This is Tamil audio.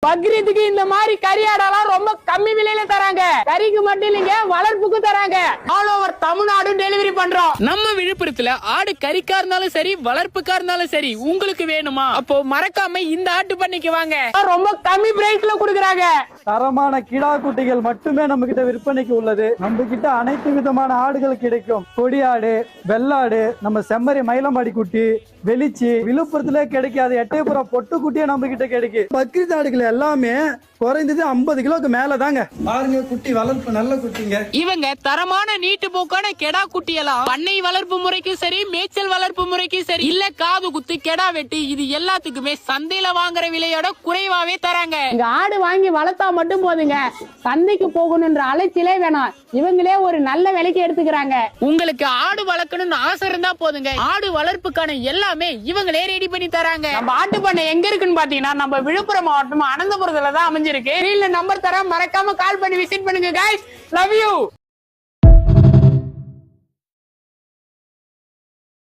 பக்ரீத்துக்கு இந்த மாதிரி கறியாடெல்லாம் ரொம்ப கம்மி விலையில தராங்க. கறிக்கு மட்டும் இல்லைங்க, வளர்ப்புக்கு தராங்க. ஆல் ஓவர் தமிழ்நாடு டெலிவரி பண்றோம். நம்ம விழுப்புரத்துல ஆடு கறிக்கா இருந்தாலும் சரி, வளர்ப்புக்கா இருந்தாலும் சரி, உங்களுக்கு வேணுமா? அப்போ மறக்காம இந்த ஆட்டு பண்ணைக்கு வாங்க. ரொம்ப கம்மி பிரைஸ்ல கொடுக்கறாங்க. தரமான கிடா குட்டிகள் மட்டுமே நம்ம கிட்ட விற்பனைக்கு உள்ளது. நம்ம கிட்ட அனைத்து விதமான ஆடுகள் கிடைக்கும். கொடியாடு, வெள்ளாடு, நம்ம செம்மறி மயிலம்பாடி குட்டி, வெளிச்சி, விழுப்புரத்துல கிடைக்காது எட்டயபுரம் பொட்டு குட்டியே நம்ம கிட்ட கிடைக்கும். பக்ரீத் ஆடுகள் எல்லாமே குறைந்தது 50 கிலோக்கு மேலதாங்க. பாருங்க, குட்டி வளர்ப்பு நல்ல குட்டிங்க. இவங்க தரமான நீட்டு போக்கான கெடா குட்டியெல்லாம் பண்ணை வளர்ப்பு முறைக்கும் சரி, மேய்ச்சல் வளர்ப்பு முறைக்கும் சரி, இல்ல காது குத்து, கெடா வெட்டி, இது எல்லாத்துக்குமே சந்தையில வாங்குற விலையோட குறைவாவே தராங்க. இங்க ஆடு வாங்கி வளர்த்தா மட்டும் போதுங்க, சந்தைக்கு போகணும்ன்ற அலைச்சலே வேணாம். இவங்களே ஒரு நல்ல விலைக்கு எடுத்துக்கிறாங்க. உங்களுக்கு ஆடு வளர்க்கணும்னு ஆசை இருந்தா போதுங்க, ஆடு வளர்ப்புக்கான எல்லாமே இவங்களே ரெடி பண்ணி தராங்க. நம்ம ஆட்டு பண்ணை எங்க இருக்குன்னு பாத்தீங்கன்னா, நம்ம விழுப்புரம் மாவட்டம் அனந்தபுரத்துல தான் அமைஞ்சிருக்கு. நம்பர் தர மறக்காம கால் பண்ணி விசிட் பண்ணுங்க. guys, love you.